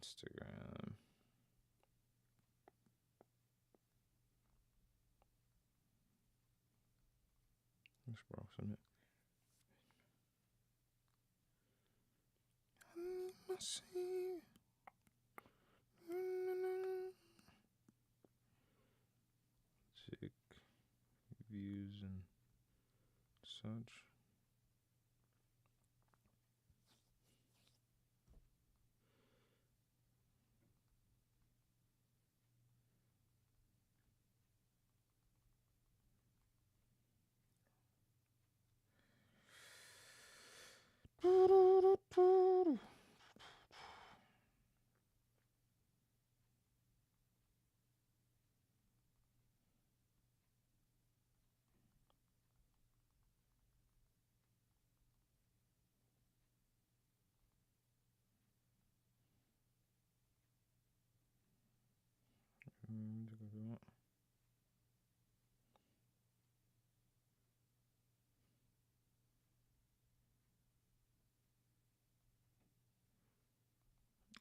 Instagram. Let's borrow some. Sick views and such.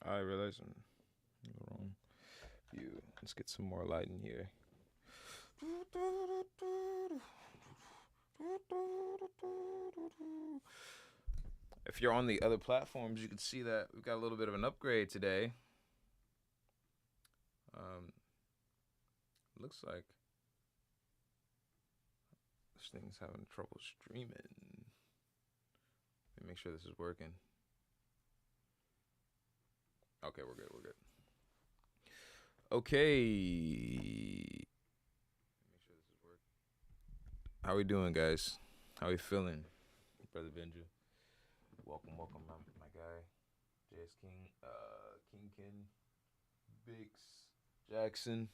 I realize I'm in the wrong view. Let's get some more light in here. If you're on the other platforms, you can see that we've got a little bit of an upgrade today. Looks like this thing's having trouble streaming. Let me make sure this is working. Okay, we're good. Okay. Make sure this is working. How we doing, guys? How we feeling, Brother Benja? Welcome, my guy, JS King, Kingkin, Biggs, Jackson.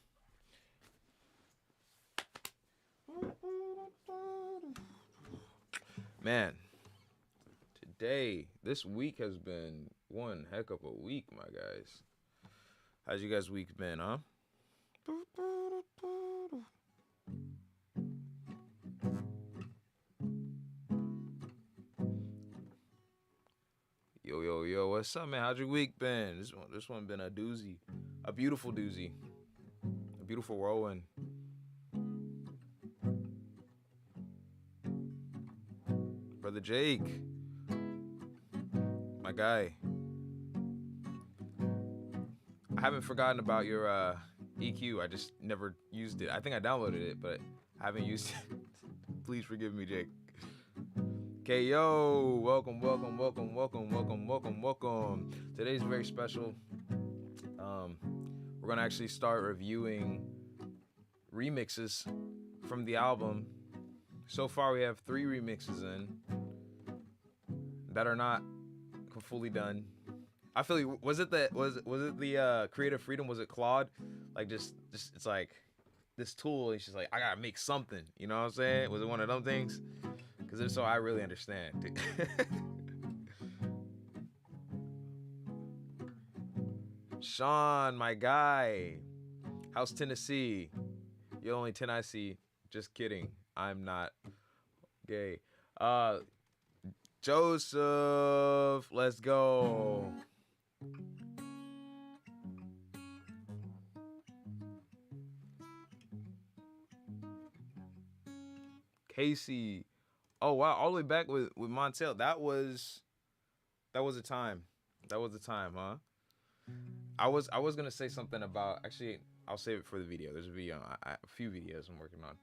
Man, this week has been one heck of a week, my guys. How's you guys' week been, huh? Yo, what's up, man? How's your week been? This one been a doozy, a beautiful doozy, a beautiful whirlwind. Brother Jake, my guy. I haven't forgotten about your EQ. I just never used it. I think I downloaded it, but I haven't used it. Please forgive me, Jake. Okay, yo, welcome. Today's very special. We're gonna actually start reviewing remixes from the album. So far, we have 3 remixes in that are not fully done. I feel like, was it the creative freedom? Was it Claude? Like just it's like this tool. And she's like, I gotta make something. You know what I'm saying? Was it one of them things? Because if so, I really understand. Sean, my guy, how's Tennessee? You're the only 10 I see. Just kidding. I'm not gay. Joseph, let's go. Casey. Oh wow, all the way back with Montel. That was a time. That was a time, huh? I was gonna say something about, actually I'll save it for the video. There's a video, a few videos I'm working on.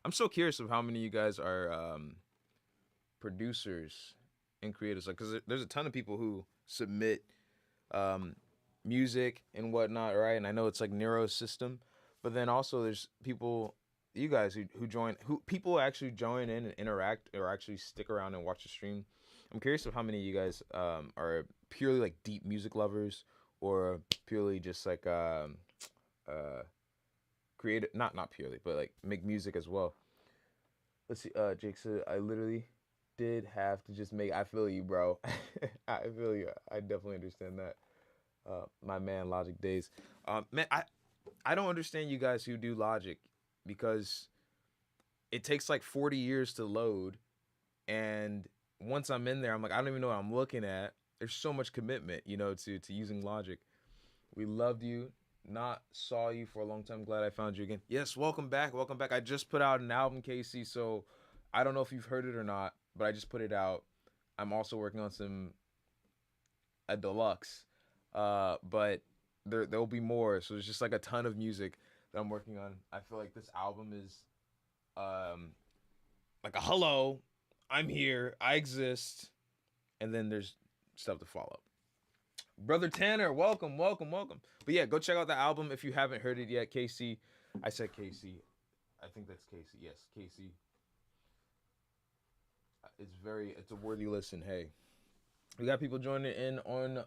I'm so curious of how many of you guys are producers and creators, like, because there's a ton of people who submit music and whatnot, right? And I know it's like Nero's system, but then also there's people, you guys who join, who people actually join in and interact or actually stick around and watch the stream. I'm curious of how many of you guys are purely like deep music lovers, or purely just like creative, not purely, but like make music as well. Let's see. Jake said, I literally did have to just make. I feel you, bro. I feel you. I definitely understand that. My man, Logic Days. Man, I don't understand you guys who do Logic, because it takes like 40 years to load, and once I'm in there, I'm like, I don't even know what I'm looking at. there's so much commitment, to using Logic. We loved you. Not saw you for a long time. Glad I found you again. Yes, welcome back. Welcome back. I just put out an album, Casey. So I don't know if you've heard it or not, but I just put it out. I'm also working on a deluxe, but there'll be more. So there's just like a ton of music that I'm working on. I feel like this album is like a hello, I'm here, I exist, and then there's stuff to follow. Brother Tanner, welcome, welcome, welcome. But yeah, go check out the album if you haven't heard it yet. Casey, I said Casey. I think that's Casey. Yes, Casey. It's a worthy listen. Hey, we got people joining in on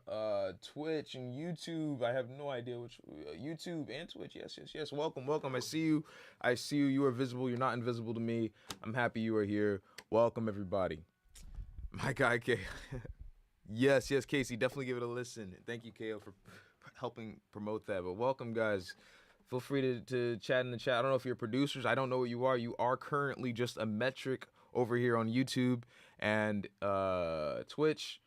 Twitch and YouTube. I have no idea which YouTube and Twitch. Yes, yes, yes. Welcome, welcome. I see you. I see you. You are visible. You're not invisible to me. I'm happy you are here. Welcome, everybody. My guy, K. Yes, yes, Casey. Definitely give it a listen. Thank you, KO, for helping promote that. But welcome, guys. Feel free to chat in the chat. I don't know if you're producers. I don't know what you are. You are currently just a metric over here on YouTube and Twitch.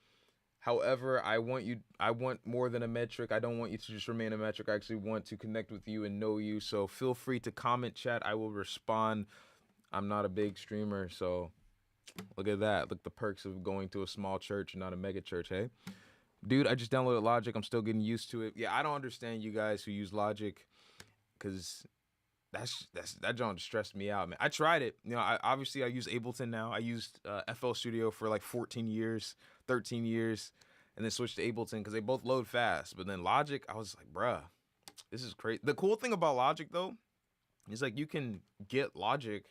However, I want more than a metric. I don't want you to just remain a metric. I actually want to connect with you and know you. So feel free to comment, chat. I will respond. I'm not a big streamer, so look at that. Look, the perks of going to a small church and not a mega church, hey? Dude, I just downloaded Logic. I'm still getting used to it. Yeah, I don't understand you guys who use Logic, because that John stressed me out, man. I tried it. I use Ableton now. I used FL Studio for like 14 years, 13 years, and then switched to Ableton because they both load fast. But then Logic, I was like, bruh, this is crazy. The cool thing about Logic, though, is like you can get Logic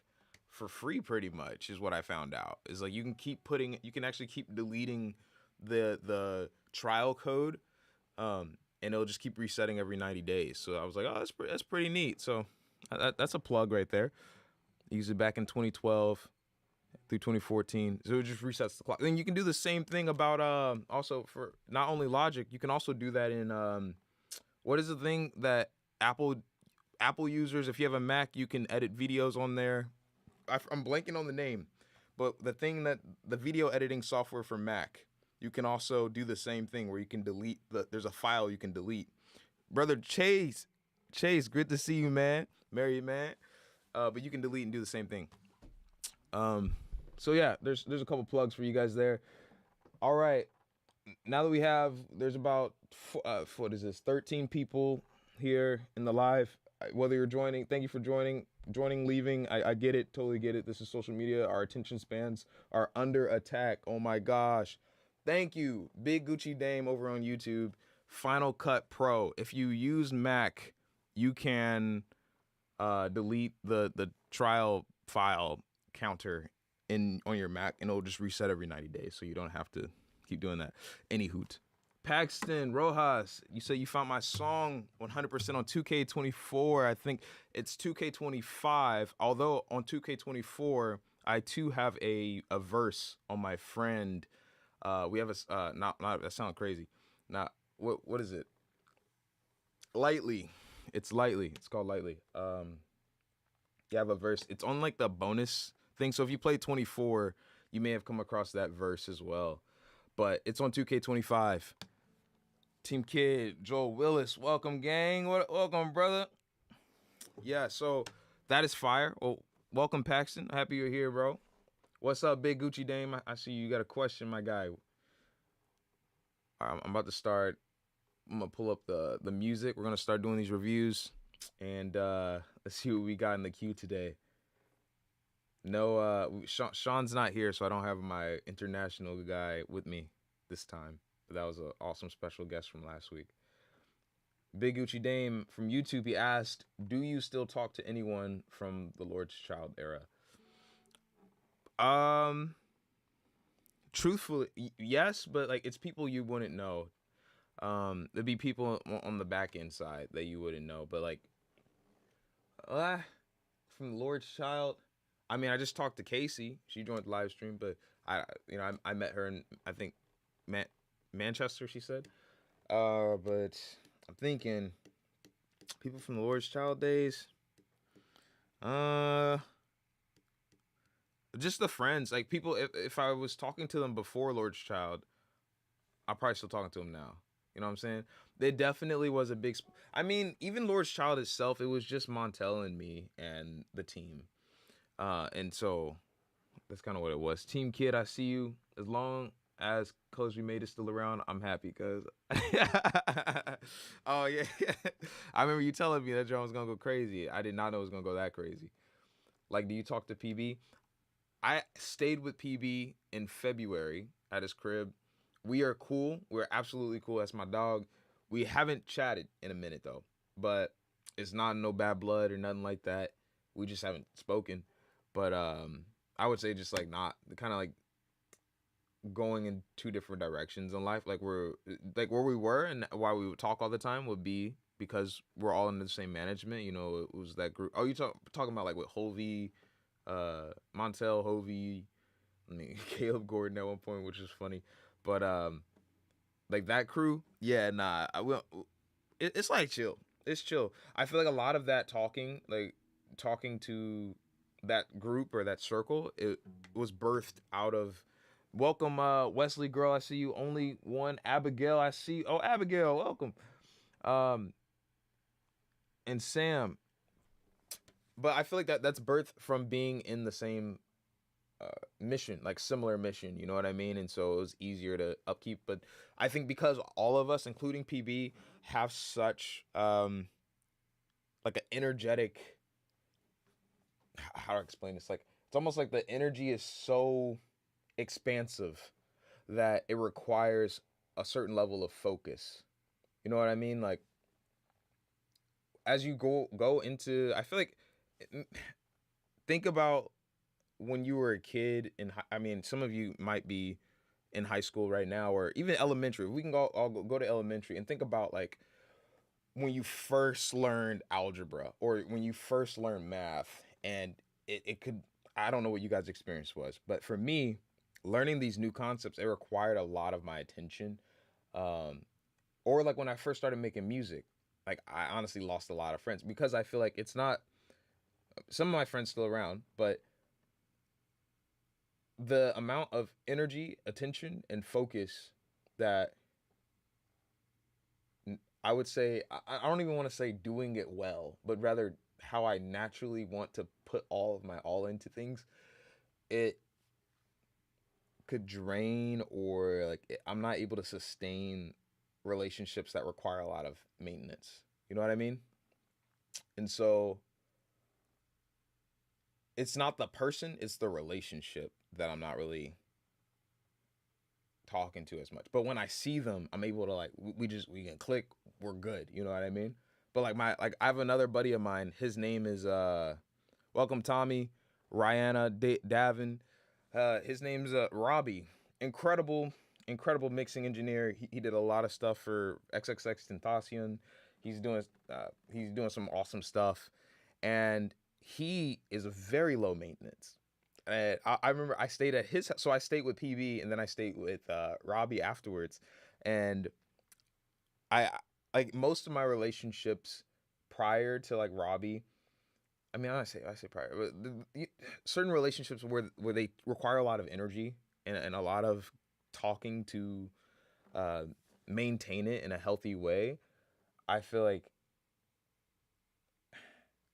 for free pretty much, is what I found out. Is like you can actually keep deleting the trial code, and it'll just keep resetting every 90 days. So I was like, oh, that's pretty neat. So that's a plug right there. I used it back in 2012 through 2014. So it just resets the clock. Then you can do the same thing about also for not only Logic, you can also do that in what is the thing that Apple users, if you have a Mac, you can edit videos on there. I'm blanking on the name, but the video editing software for Mac, you can also do the same thing where you can delete there's a file you can delete. Brother Chase, good to see you, man. Married man. But you can delete and do the same thing. So yeah, there's a couple plugs for you guys there. All right. Now that there's about 13 people here in the live. Whether you're joining, thank you for joining, leaving. I get it, totally get it. This is social media. Our attention spans are under attack. Oh my gosh. Thank you, Big Gucci Dame over on YouTube. Final Cut Pro. If you use Mac, you can delete the trial file counter on your Mac, and it'll just reset every 90 days, so you don't have to keep doing that. Any hoot. Paxton Rojas, you say you found my song 100% on 2K24. I think it's 2K25. Although on 2K24, I too have a verse on my friend. We have not that sounds crazy. Not what is it? Lightly. It's Lightly. It's called Lightly. You have a verse. It's on like the bonus thing. So if you play 24, you may have come across that verse as well. But it's on 2K25. Team Kid, Joel Willis, welcome, gang. Welcome, brother. Yeah, so that is fire. Well, welcome, Paxton. Happy you're here, bro. What's up, Big Gucci Dame? I see you got a question, my guy. I'm about to start. I'm going to pull up the music. We're going to start doing these reviews. And let's see what we got in the queue today. No, Sean's not here, so I don't have my international guy with me this time. But that was an awesome special guest from last week. Big Gucci Dame from YouTube, he asked, do you still talk to anyone from the Lord's Child era? Truthfully, yes, but like it's people you wouldn't know. There'd be people on the back end side that you wouldn't know, but like from the Lord's Child, I mean, I just talked to Casey. She joined the live stream, but I met her in, I think, Manchester, she said. But I'm thinking people from the Lord's Child days. Just the friends, like people. If I was talking to them before Lord's Child, I'm probably still talking to him now. You know what I'm saying? There definitely was a big. I mean, even Lord's Child itself, it was just Montel and me and the team. And so that's kind of what it was. Team Kid, I see you. As long as Coach We Made is still around, I'm happy because. Oh yeah, I remember you telling me that drum was gonna go crazy. I did not know it was gonna go that crazy. Like, do you talk to PB? I stayed with PB in February at his crib. We are cool. We're absolutely cool. That's my dog. We haven't chatted in a minute though, but it's not no bad blood or nothing like that. We just haven't spoken. But I would say just like not kind of like going in two different directions in life. Like we're like where we were and why we would talk all the time would be because we're all in the same management. You know, it was that group. Oh, you talking about like with Hovey, Montel, Hovey, I mean Caleb Gordon at one point, which is funny. But like that crew, yeah, nah. I will. It's like chill. It's chill. I feel like a lot of that talking, like talking to that group or that circle, it was birthed out of. Welcome, Wesley girl. I see you. Only one, Abigail. I see. Oh, Abigail, welcome. Um, and Sam. But I feel like that's birthed from being in the same mission, like similar mission, you know what I mean? And so it was easier to upkeep. But I think because all of us, including PB, have such like an energetic, how to explain this? Like it's almost like the energy is so expansive that it requires a certain level of focus. You know what I mean? Like as you go into, I feel like think about when you were a kid and I mean some of you might be in high school right now or even elementary. We can go to elementary and think about like when you first learned algebra or when you first learned math and it could I don't know what you guys experience was, but for me learning these new concepts it required a lot of my attention. um or like when I first started making music, like I honestly lost a lot of friends because I feel like it's not some of my friends still around, but the amount of energy, attention, and focus that I would say, I don't even want to say doing it well, but rather how I naturally want to put all of my all into things, it could drain or like I'm not able to sustain relationships that require a lot of maintenance. You know what I mean? And so it's not the person, it's the relationship that I'm not really talking to as much. But when I see them, I'm able to like we can click, we're good. You know what I mean? But like I have another buddy of mine. His name is welcome Tommy, Rihanna Davin. His name's Robbie. Incredible mixing engineer. He did a lot of stuff for XXX Tentacion. He's doing some awesome stuff, and he is very low maintenance. And I remember I stayed at his, so I stayed with PB and then I stayed with Robbie afterwards, and I like most of my relationships prior to like Robbie. I mean, I say prior, but certain relationships where they require a lot of energy and a lot of talking to uh, maintain it in a healthy way. I feel like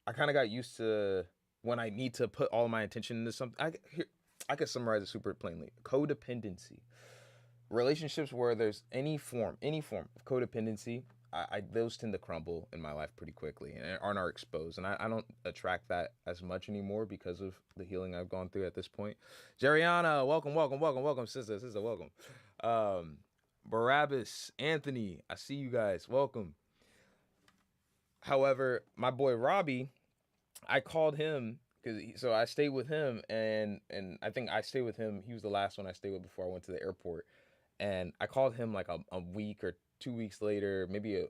I kind of got used to when I need to put all my attention into something. I could summarize it super plainly. Codependency. Relationships where there's any form of codependency, those tend to crumble in my life pretty quickly and aren't exposed. And I don't attract that as much anymore because of the healing I've gone through at this point. Jeriana, welcome, sister, welcome. Um, Barabbas, Anthony, I see you guys. Welcome. However, my boy Robbie, I called him because so I stayed with him and I think I stayed with him. He was the last one I stayed with before I went to the airport, and I called him like a week or 2 weeks later, maybe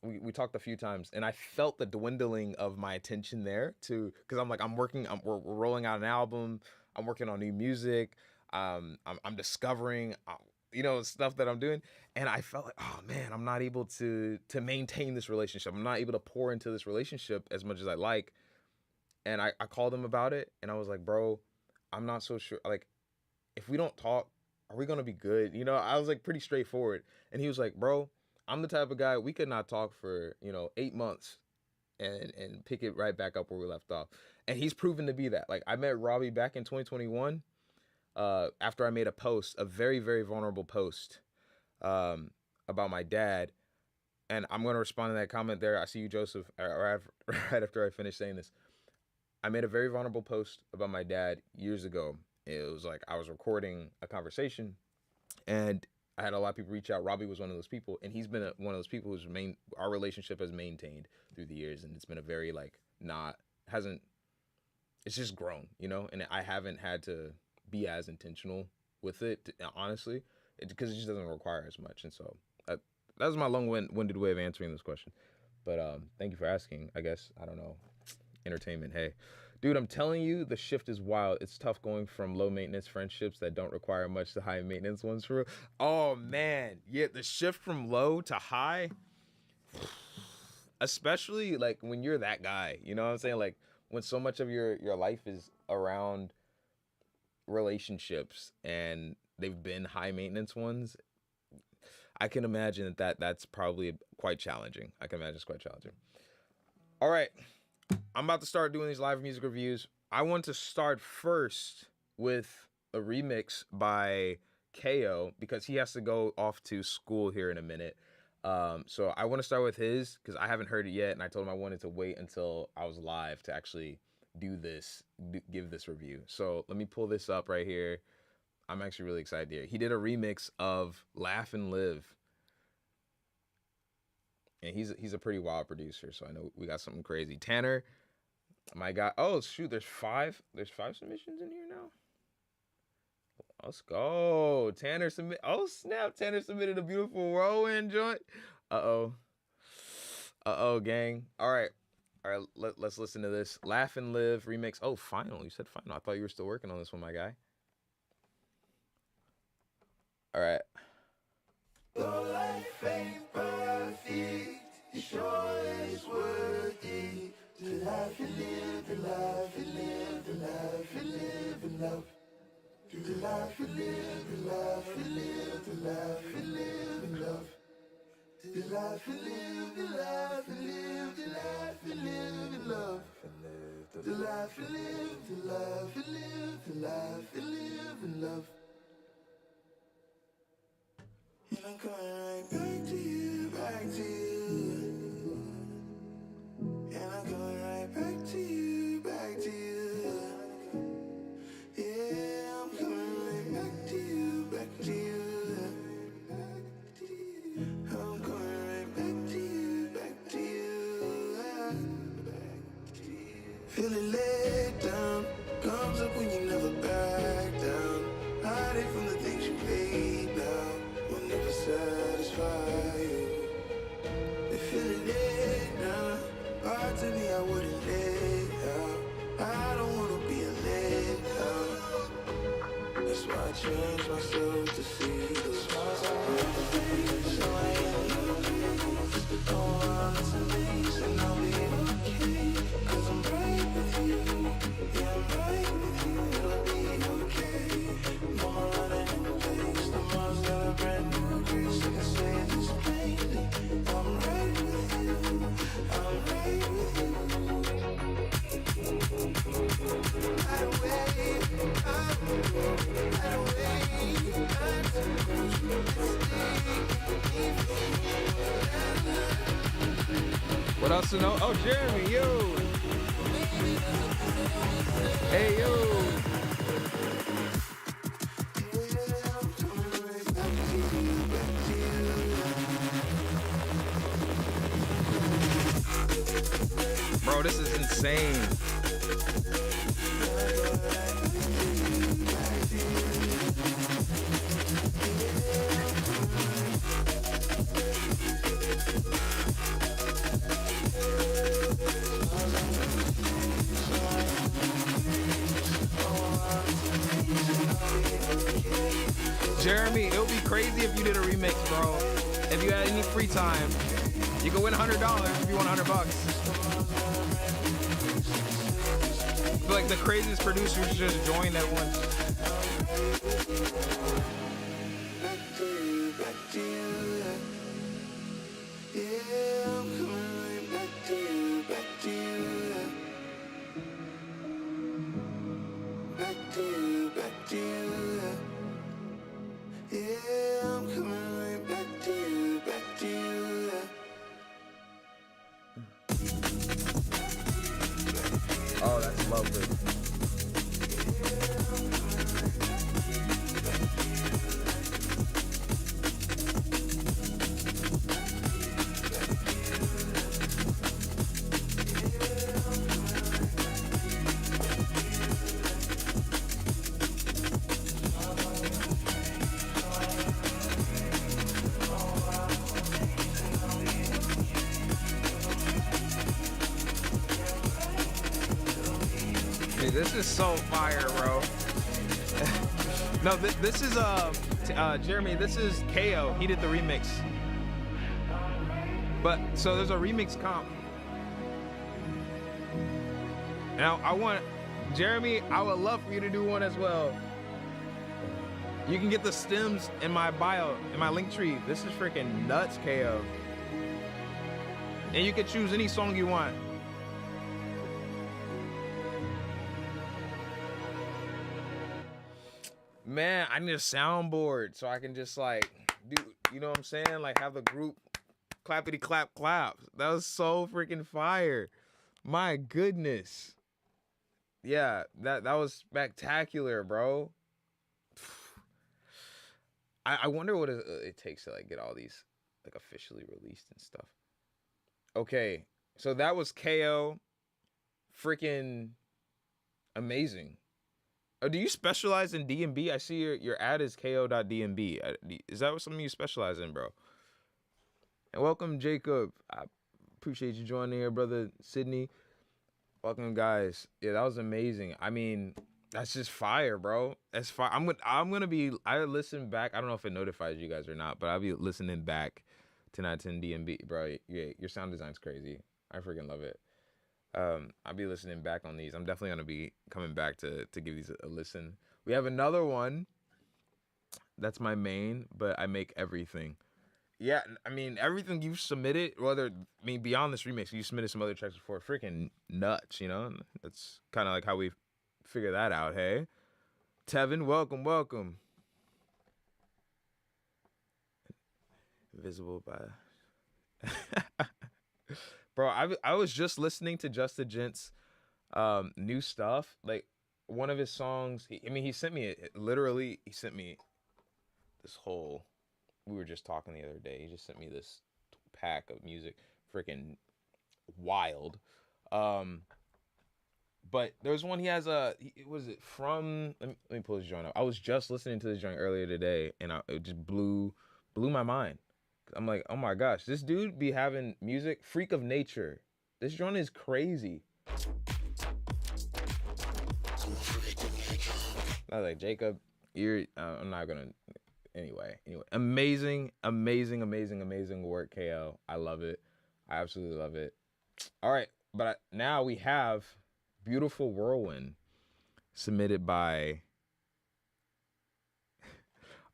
we talked a few times, and I felt the dwindling of my attention there too because I'm working, we're rolling out an album, I'm working on new music, I'm discovering. Stuff that I'm doing, and I felt like, oh man, I'm not able to maintain this relationship. I'm not able to pour into this relationship as much as I like, and I called him about it and I was like, bro, I'm not so sure. Like, if we don't talk are we gonna be good? You know, I was like pretty straightforward, and he was like, bro, I'm the type of guy we could not talk for 8 months and pick it right back up where we left off. And he's proven to be that. Like I met Robbie back in 2021 after I made a post, a very, very vulnerable post about my dad. And I'm going to respond to that comment there. I see you, Joseph, right after I finish saying this. I made a very vulnerable post about my dad years ago. It was like I was recording a conversation and I had a lot of people reach out. Robbie was one of those people, and he's been one of those people who's our relationship has maintained through the years, and it's been a very it's just grown, and I haven't had to be as intentional with it, honestly, because it just doesn't require as much. And so that was my long-winded way of answering this question. But thank you for asking. I guess, I don't know, entertainment. Hey, dude, I'm telling you, the shift is wild. It's tough going from low-maintenance friendships that don't require much to high-maintenance ones for real. Oh, man. Yeah, the shift from low to high, especially, like, when you're that guy. You know what I'm saying? Like, when so much of your life is around relationships and they've been high-maintenance ones, I can imagine that's probably quite challenging. I can imagine it's quite challenging. All right. I'm about to start doing these live music reviews. I want to start first with a remix by KO because he has to go off to school here in a minute. So I want to start with his because I haven't heard it yet, and I told him I wanted to wait until I was live to actually give this review. So let me pull this up right here. I'm actually really excited to hear. He did a remix of Laugh and Live. And he's a pretty wild producer, so I know we got something crazy. Tanner, my guy. Oh shoot, there's five submissions in here now. Let's go. Tanner submit. Oh snap, Tanner submitted a beautiful whirlwind joint. Uh oh, gang. All right. Let's listen to this. Laugh and Live remix. Oh, final. You said final. I thought you were still working on this one, my guy. All right. Though life ain't perfect, it sure is worth it. To laugh and live, and laugh and live, and laugh and live and love. To laugh and live, and laugh and live, and laugh and live and love. To laugh and live, and laugh and live, and laugh and live and love. To laugh and live, and laugh and live, and laugh and live and love. And I'm coming right back to you, back to you. And I'm coming right back to you, back to you. Yeah, I'm coming right back to you, back to you. I'm coming right back to you, back to you. Feeling laid down, comes up when you never back down. Hiding from the things you laid down. Never satisfy you. They feeling it now. Parts of me I wouldn't let out. I don't wanna be a letdown. That's why I changed myself to see the smiles I have. So I am okay. Don't run to me, and I'll be okay. 'Cause I'm right with you. Yeah, I'm right with you. It'll be okay. No more running in place. The miles that I brand new. So I can say it just plainly. I'm right with you. I'm right with you. Right away, right away. What else to know? Oh, Jeremy, yo. Hey, yo. Bro, this is insane. Jeremy, it would be crazy if you did a remix, bro. If you had any free time, you could win $100 if you won $100. I feel like the craziest producers just joined at once. This is so fire, bro. No, this is Jeremy. This is KO. He did the remix. But so there's a remix comp. Now I want Jeremy. I would love for you to do one as well. You can get the stems in my bio, in my link tree. This is freaking nuts, KO. And you can choose any song you want. Man, I need a soundboard so I can just like do, you know what I'm saying? Like have the group clappity clap clap. That was so freaking fire. My goodness. Yeah, that was spectacular, bro. I wonder what it takes to like get all these like officially released and stuff. Okay, so that was KO. Freaking amazing. Oh, do you specialize in DMB? I see your ad is ko.dmb. Is that something you specialize in, bro? And welcome, Jacob. I appreciate you joining here, brother Sydney. Welcome, guys. Yeah, that was amazing. I mean, that's just fire, bro. That's fire. I listen back. I don't know if it notifies you guys or not, but I'll be listening back to 910 DMB, bro. Yeah, your sound design's crazy. I freaking love it. I'll be listening back on these. I'm definitely gonna be coming back to give these a listen. We have another one. That's my main, but I make everything. Yeah, I mean everything you've submitted, beyond this remix, you submitted some other tracks before. Freaking nuts, you know. That's kind of like how we figure that out. Hey, Tevin, welcome. Visible by. Bro, I was just listening to Just the Gent's new stuff. Like one of his songs. He sent me literally. He sent me this whole. We were just talking the other day. He just sent me this pack of music, freaking wild. But there's one he has was it from? Let me pull his joint up. I was just listening to this joint earlier today, and it just blew my mind. I'm like, oh my gosh, this dude be having music. Freak of Nature. This joint is crazy. I was like, Jacob, I'm not gonna. Anyway, amazing work, KL. I love it. I absolutely love it. All right, but now we have Beautiful Whirlwind submitted by.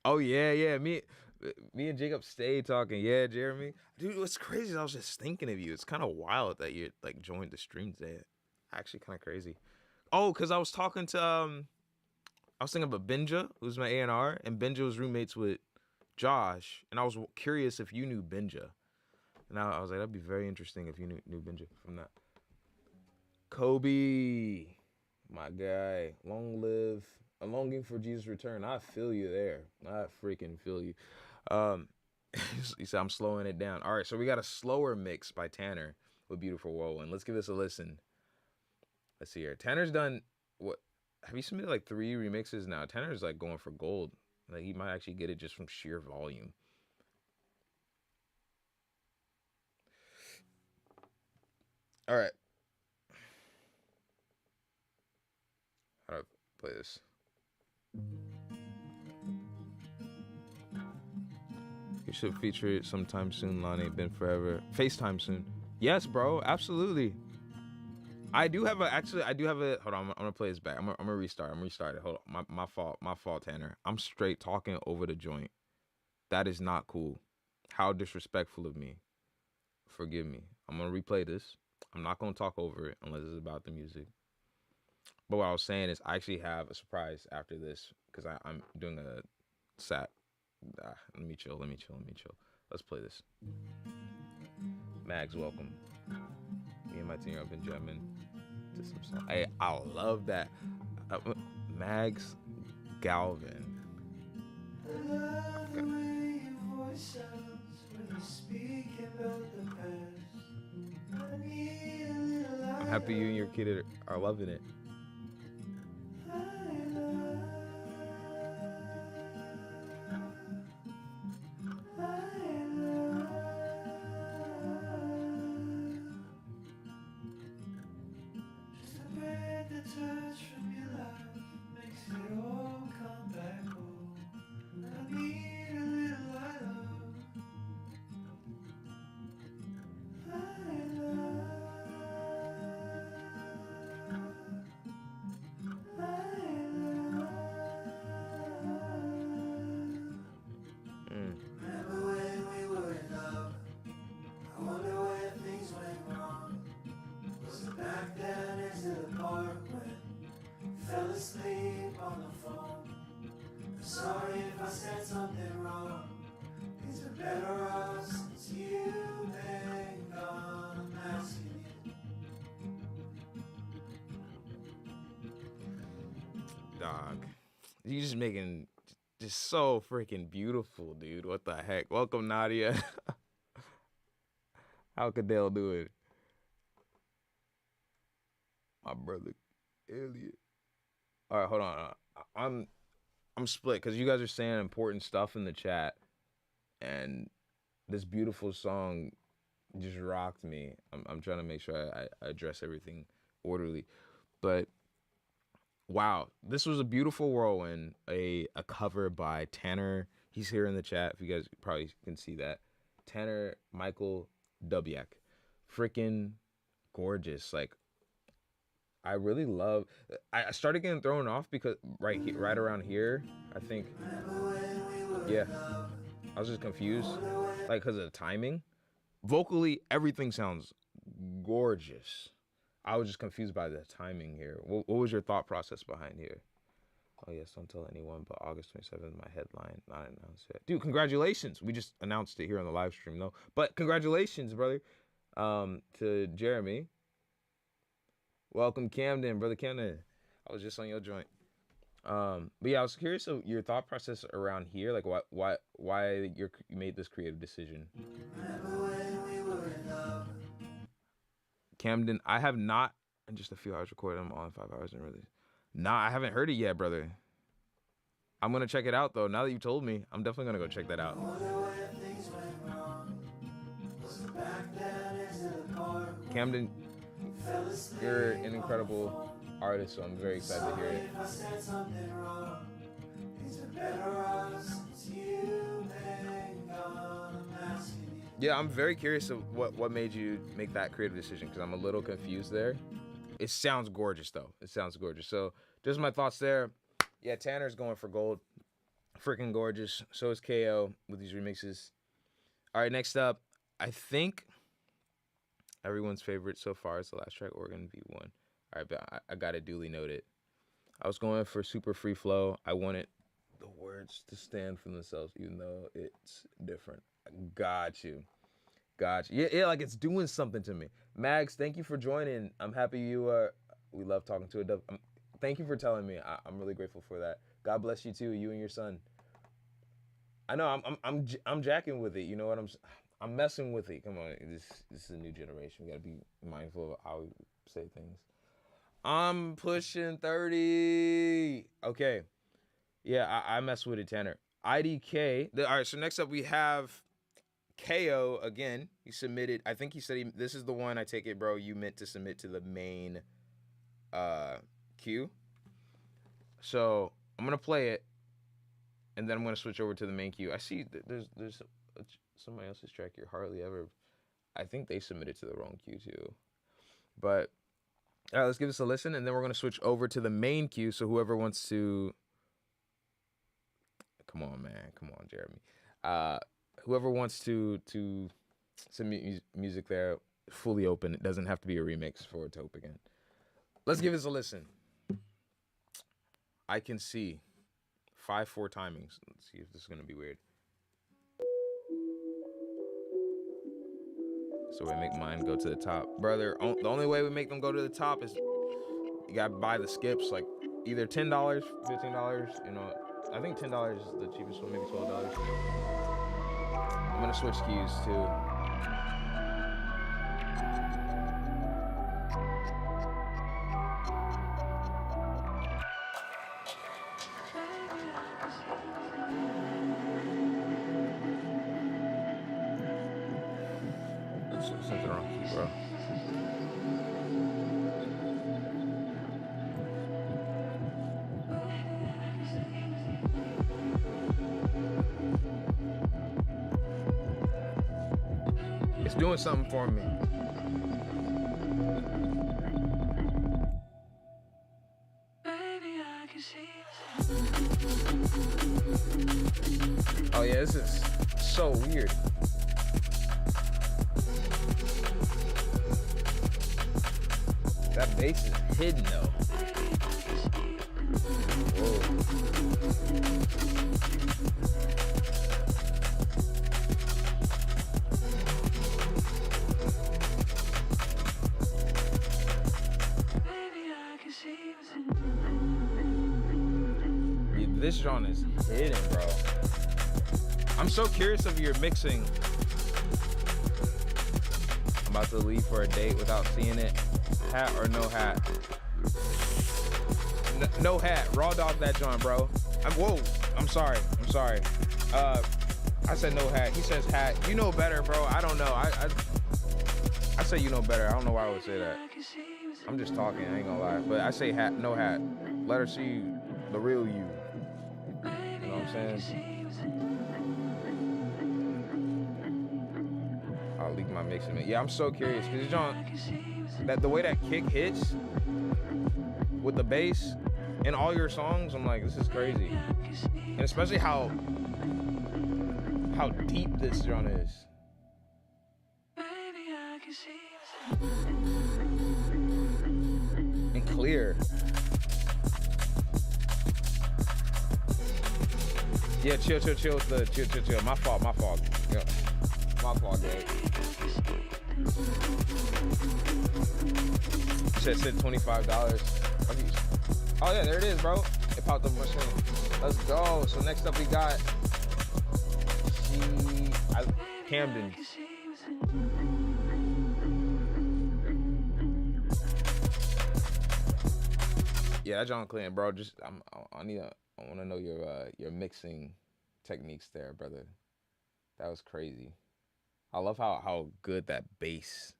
Oh yeah, me and Jacob stayed talking. Yeah, Jeremy. Dude, what's crazy is I was just thinking of you. It's kind of wild that you like joined the stream today. Actually kind of crazy. Oh, because I was talking to I was thinking about Benja, who's my A&R, and Benja was roommates with Josh, and I was curious if you knew Benja. And I was like, that'd be very interesting if you knew Benja from that. Kobe, my guy, long live, a longing for Jesus' return. I feel you there. I freaking feel you. He said I'm slowing it down. All right, so we got a slower mix by Tanner with Beautiful Whirlwind. Let's give this a listen. Let's see here. Tanner's done what? Have you submitted like 3 remixes now? Tanner's like going for gold. Like he might actually get it just from sheer volume. All right. How do I play this? You should feature it sometime soon, Lonnie. Been forever. FaceTime soon. Yes, bro. Absolutely. I do have a. Hold on, I'm gonna play this back. I'm gonna restart. It. Hold on, my fault, Tanner. I'm straight talking over the joint. That is not cool. How disrespectful of me. Forgive me. I'm gonna replay this. I'm not gonna talk over it unless it's about the music. But what I was saying is, I actually have a surprise after this because I'm doing a sat. Let me chill. Let's play this. Mags, welcome. Me and my team have been jamming to some song. Hey, I love that. Mags Galvin. I'm happy you and your kid are loving it. Touch dog. You just making just so freaking beautiful, dude. What the heck? Welcome, Nadia. How could Dale do it? My brother, Elliot. All right, hold on. I'm split because you guys are saying important stuff in the chat, and this beautiful song just rocked me. I'm trying to make sure I address everything orderly, but wow, this was a beautiful whirlwind. A cover by Tanner. He's here in the chat. If you guys probably can see that, Tanner Michael Dubiak, freaking gorgeous. Like, I really love. I started getting thrown off because right around here, I think. Yeah, I was just confused, like because of the timing. Vocally, everything sounds gorgeous. I was just confused by the timing here. What was your thought process behind here? Oh yes, don't tell anyone, but August 27th, my headline, not announced yet. Dude, congratulations. We just announced it here on the live stream, though. But congratulations, brother, to Jeremy. Welcome, Camden, brother Camden. I was just on your joint. But yeah, I was curious of your thought process around here, like why you made this creative decision. Camden, I have not, in just a few hours recorded. I'm all in 5 hours and release. Nah, I haven't heard it yet, brother. I'm gonna check it out though. Now that you told me, I'm definitely gonna go check that out. Camden, you're an incredible artist, so I'm very excited to hear it. Yeah, I'm very curious of what made you make that creative decision, because I'm a little confused there. It sounds gorgeous though. It sounds gorgeous. So just my thoughts there. Yeah, Tanner's going for gold. Freaking gorgeous. So is KO with these remixes. All right, next up, I think everyone's favorite so far is the last track, Oregon V1. All right, but I got it duly noted. I was going for super free flow. I wanted the words to stand for themselves, even though it's different. Got you. Yeah, like it's doing something to me. Mags, thank you for joining. I'm happy you are. We love talking to a dove. Thank you for telling me. I'm really grateful for that. God bless you too, you and your son. I know I'm jacking with it. You know what I'm messing with it. Come on, this is a new generation. We gotta be mindful of how we say things. I'm pushing 30. Okay. Yeah, I mess with it, Tanner. IDK. All right, so next up we have KO again. He submitted. I think he said this is the one. I take it, bro. You meant to submit to the main queue. So I'm gonna play it, and then I'm gonna switch over to the main queue. I see there's somebody else's track here. Hardly ever. I think they submitted to the wrong queue too. But all right, let's give this a listen, and then we're gonna switch over to the main queue. So whoever wants to. Come on, man. Come on, Jeremy. Whoever wants to submit music there, fully open. It doesn't have to be a remix for it to open again. Let's give this a listen. I can see 5/4 timings. Let's see if this is going to be weird. So we make mine go to the top. Brother, the only way we make them go to the top is you got to buy the skips, like either $10, $15, you know. I think $10 is the cheapest one, maybe $12. I'm gonna switch keys too. Something wrong with you, bro. It's doing something for me. Oh yeah, this is so weird. That bass is hidden though. This genre is hidden, bro. I'm so curious of your mixing. I'm about to leave for a date without seeing it. Hat or no hat? No hat. Raw dog that joint, bro. Whoa. I'm sorry. I said no hat. He says hat. You know better, bro. I don't know. I say you know better. I don't know why I would say that. I'm just talking. I ain't gonna lie. But I say hat, no hat. Let her see the real you. You know what I'm saying? I'll leak my mixing. Yeah, I'm so curious because John, the way that kick hits with the bass in all your songs, I'm like, this is crazy, and especially how deep this genre is. And clear. Yeah, chill. Chill. My fault. Yeah. My fault, Dave. You said $25. Oh yeah, there it is, bro. It popped up on my screen. Let's go. So next up we got Camden. Yeah, that John Clinton, bro. Just I want to know your mixing techniques there, brother. That was crazy. I love how good that bass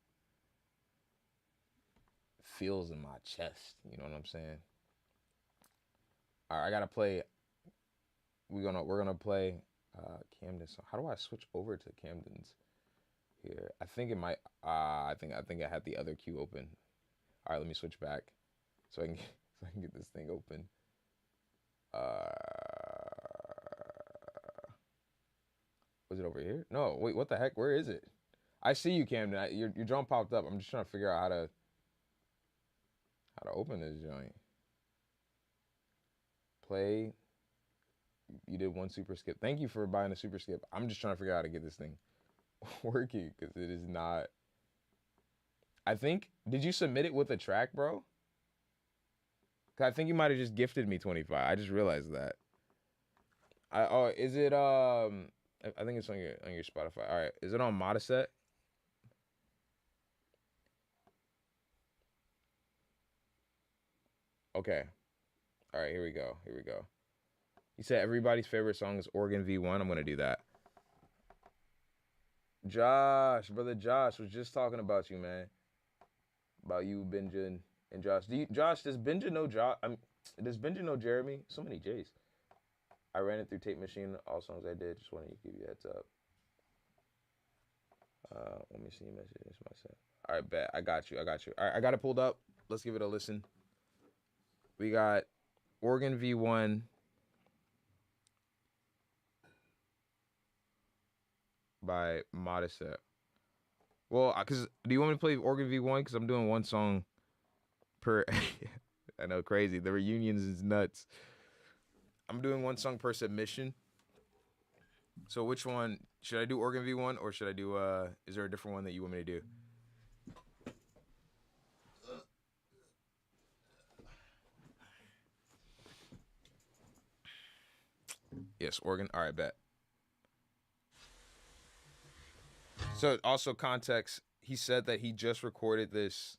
feels in my chest. You know what I'm saying? All right, I gotta play. We're gonna play Camden song. How do I switch over to Camden's here? I think it might. I think I had the other queue open. All right, let me switch back so I can get this thing open. Was it over here? No, wait, what the heck? Where is it? I see you, Camden. Your drum popped up. I'm just trying to figure out how to open this joint. Play. You did one super skip. Thank you for buying a super skip. I'm just trying to figure out how to get this thing working because it is not. I think, did you submit it with a track, bro? Cause I think you might have just gifted me 25. I just realized that. Is it I think it's on your Spotify. All right, is it on Modest? Okay. All right, here we go. You said everybody's favorite song is Organ V1. I'm gonna do that. Brother Josh was just talking about you, man. About you, Benja and Josh. Does Benja know Josh? Does Benja know Jeremy? So many J's. I ran it through Tape Machine. All songs I did. Just wanted to give you a heads up. Let me see your messages myself. All right, bet. I got you. All right, I got it pulled up. Let's give it a listen. We got Organ V1. By Modest. Well, because do you want me to play Organ V1? Because I'm doing one song per. I know, crazy. The reunions is nuts. I'm doing one song per submission. So which one should I do? Organ V1 or should I do? Is there a different one that you want me to do? Yes, Organ. All right, bet. So also context, he said that he just recorded this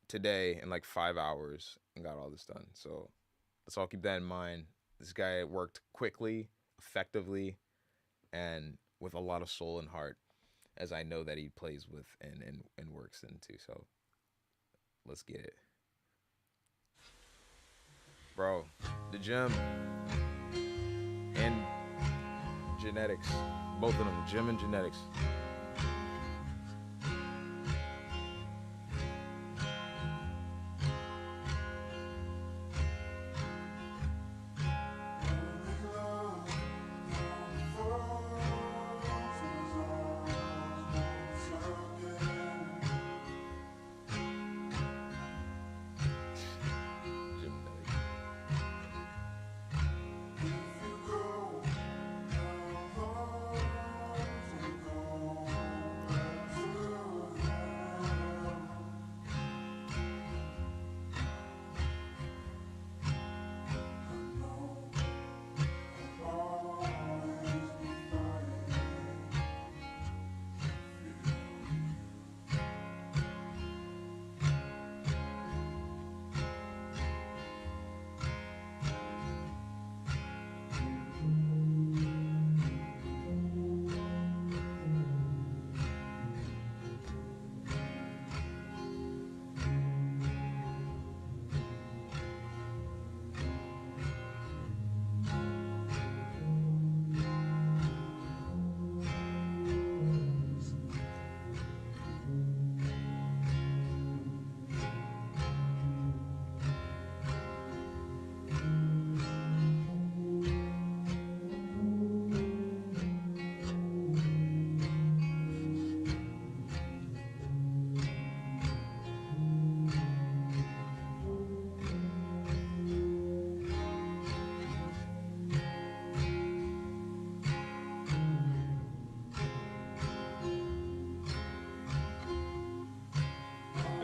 today in like 5 hours and got all this done. So let's all keep that in mind. This guy worked quickly, effectively, and with a lot of soul and heart, as I know that he plays with and works into. So let's get it. Bro, the gym and genetics. Both of them, gym and genetics.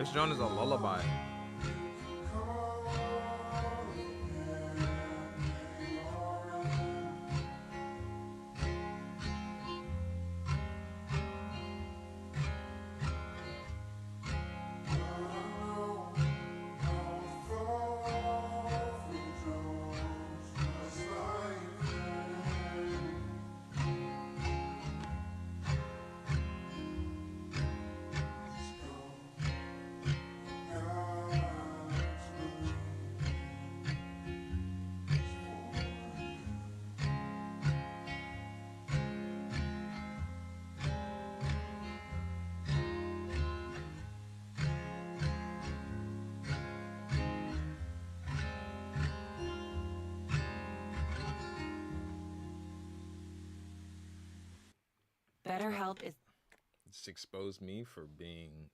This joint is a lullaby. BetterHelp is Just exposed me for being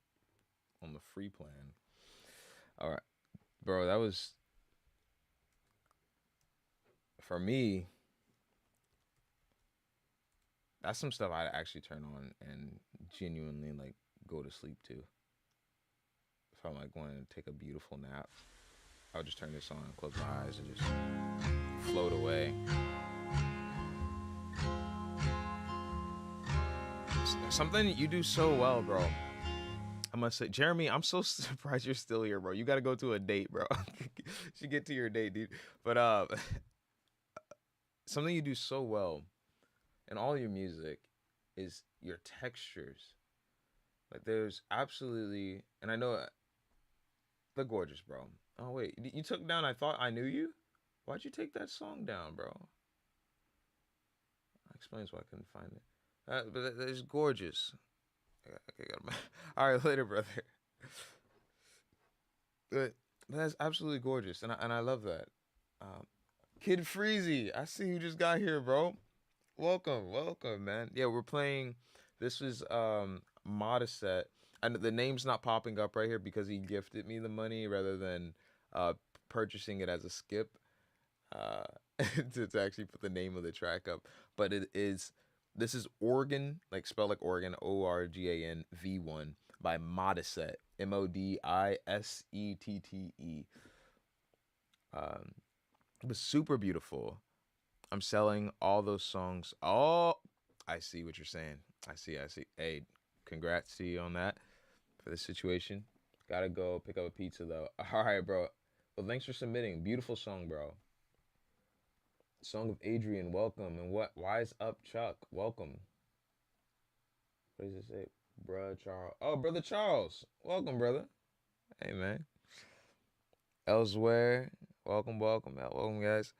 on the free plan. All right, bro, that was for me. That's some stuff I actually turn on and genuinely like go to sleep to. If I'm like wanting to take a beautiful nap, I'll just turn this on, close my eyes, and just float away. Something you do so well, bro. I must say, Jeremy, I'm so surprised you're still here, bro. You got to go to a date, bro. You should get to your date, dude. But something you do so well in all your music is your textures. Like there's absolutely, and I know they're gorgeous, bro. Oh wait, you took down I Thought I Knew You? Why'd you take that song down, bro? That explains why I couldn't find it. But it's gorgeous. All right, later, brother. But that's absolutely gorgeous, and I love that. Kid Freezy, I see you just got here, bro. Welcome, man. Yeah, we're playing. This is Modest. And the name's not popping up right here because he gifted me the money rather than purchasing it as a skip to actually put the name of the track up. But this is Organ, like spelled like Oregon, Organ V1 by Modest, Modisette. It was super beautiful. I'm selling all those songs. Oh, I see what you're saying. I see. Hey, congrats to you on that for the situation. Gotta go pick up a pizza though. All right, bro. Well, thanks for submitting. Beautiful song, bro. Song of Adrian, welcome. And wise up, Chuck, welcome. What does it say? Bruh Charles. Oh, Brother Charles. Welcome, brother. Hey, man. Elsewhere. Welcome, guys.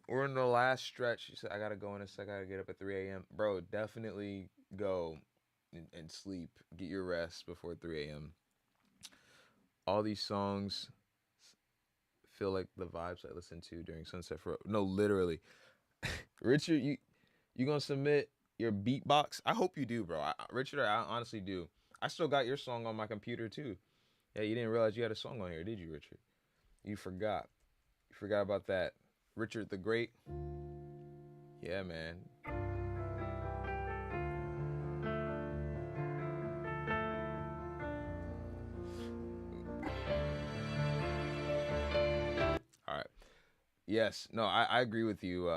We're in the last stretch. You said I gotta go in a sec. I gotta get up at 3 a.m. Bro, definitely go and sleep. Get your rest before 3 a.m. All these songs feel like the vibes I listen to during Sunset for no, literally. Richard, you gonna submit your beatbox? I hope you do, bro. Richard, I honestly do. I still got your song on my computer too. Yeah, you didn't realize you had a song on here, did you, Richard? You forgot. You forgot about that. Richard the Great. Yeah, man. All right. Yes. No, I agree with you,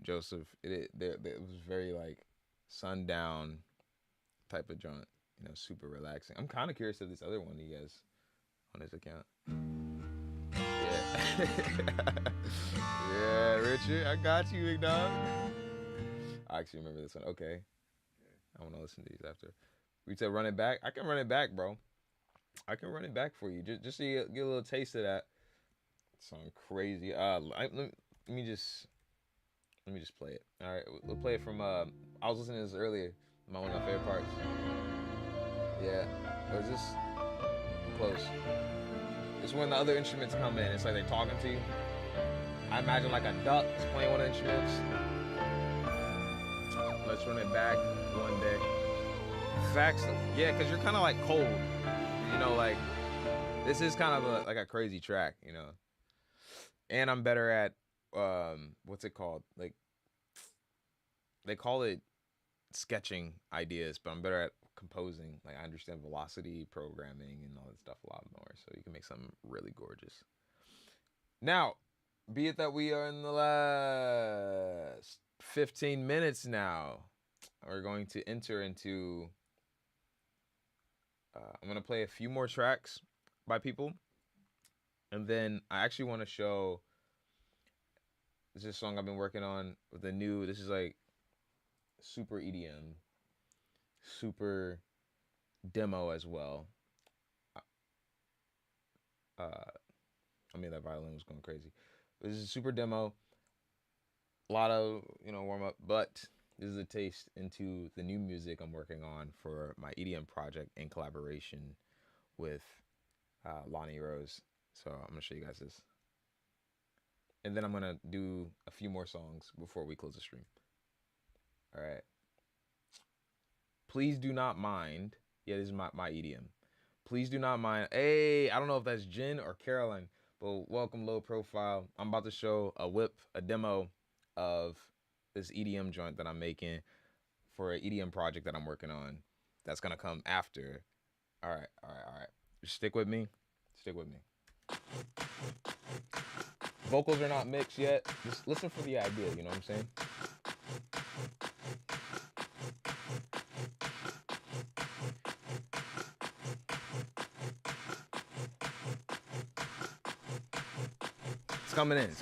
Joseph. It was very like sundown type of joint. You know, super relaxing. I'm kind of curious of this other one he has on his account. Yeah. Yeah, Richard, I got you, big dog. I actually remember this one. Okay. I want to listen to these after. We said run it back. I can run it back, bro. I can run it back for you. Just so you get a little taste of that. Song crazy. Let me just play it. All right, we'll play it from. I was listening to this earlier. One of my favorite parts. Yeah. Or is this close? It's when the other instruments come in. It's like they're talking to you. I imagine like a duck is playing one of the instruments. Let's run it back one day. Facts. Yeah, because you're kind of like cold. You know, like this is kind of like a crazy track, you know. And I'm better at what's it called? Like they call it sketching ideas, but I'm better at composing. Like I understand velocity programming and all that stuff a lot more, so you can make something really gorgeous. Now, be it that we are in the last 15 minutes now, we're going to enter into. I'm gonna play a few more tracks by people, and then I actually want to show. This is a song I've been working on with the new. This is like super EDM, super demo as well. I mean that violin was going crazy. But this is a super demo. A lot of warm up, but this is a taste into the new music I'm working on for my EDM project in collaboration with lanirose. So I'm gonna show you guys this, and then I'm gonna do a few more songs before we close the stream. All right. Please do not mind. Yeah, this is my EDM. Please do not mind. Hey, I don't know if that's Jen or Caroline, but welcome, Low Profile. I'm about to show a demo of this EDM joint that I'm making for an EDM project that I'm working on. That's gonna come after. All right. Just stick with me. Vocals are not mixed yet. Just listen for the idea. You know what I'm saying? It's coming in.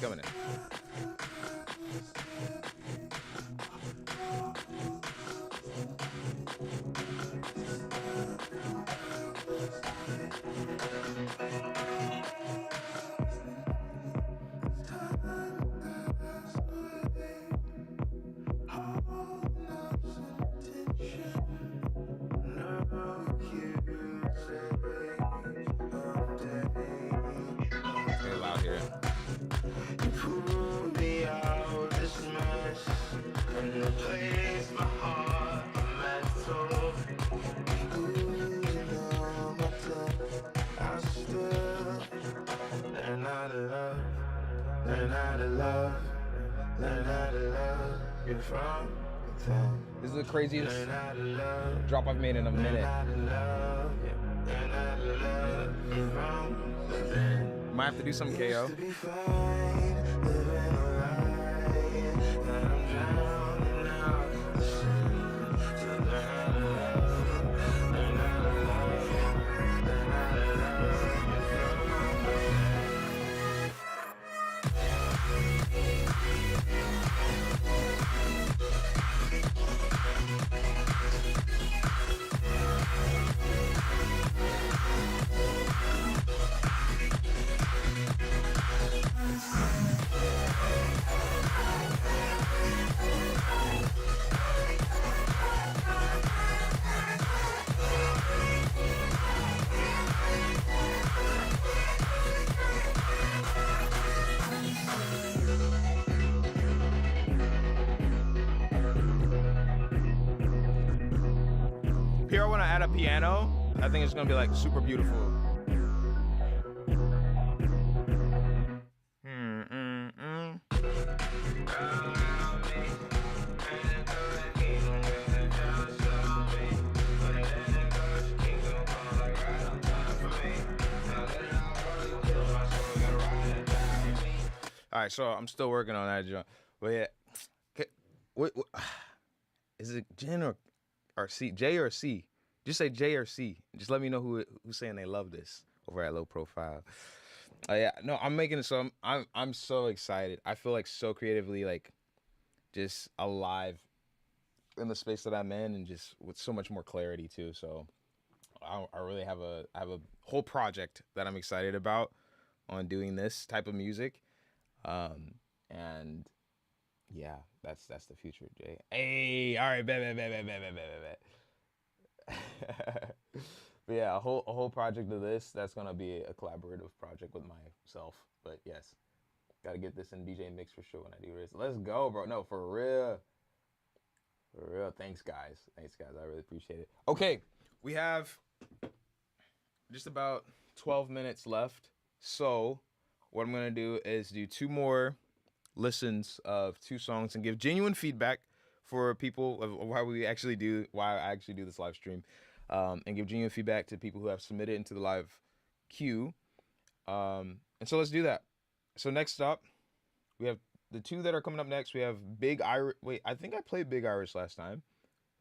Stay loud here. You pull me out this mess, and replace my heart a metal. Losing my touch, I still learn how to love, learn how to love, learn how to love you from the top. This is the craziest drop I've made in a minute. Might have to do some KO. Here I want to add a piano. I think it's gonna be like super beautiful. All right, so I'm still working on that, John. But yeah, what is it? Jen or C? J or C? Just say J or C. Just let me know who's saying they love this over at Low Profile. Yeah, no, I'm making it. So I'm so excited. I feel like so creatively, like just alive in the space that I'm in, and just with so much more clarity too. So I really have a whole project that I'm excited about on doing this type of music. And yeah, that's the future, Jay. Hey, all right, bet. But yeah, a whole project of this that's gonna be a collaborative project with myself. But yes, gotta get this in DJ mix for sure when I do this. Let's go, bro. No, for real. Thanks, guys. I really appreciate it. Okay, we have just about 12 minutes left. So what I'm gonna do is do 2 more listens of 2 songs and give genuine feedback for people of why I actually do this live stream, and give genuine feedback to people who have submitted into the live queue. And so let's do that. So next up, we have the two that are coming up next. We have Big Irish. Wait, I think I played Big Irish last time.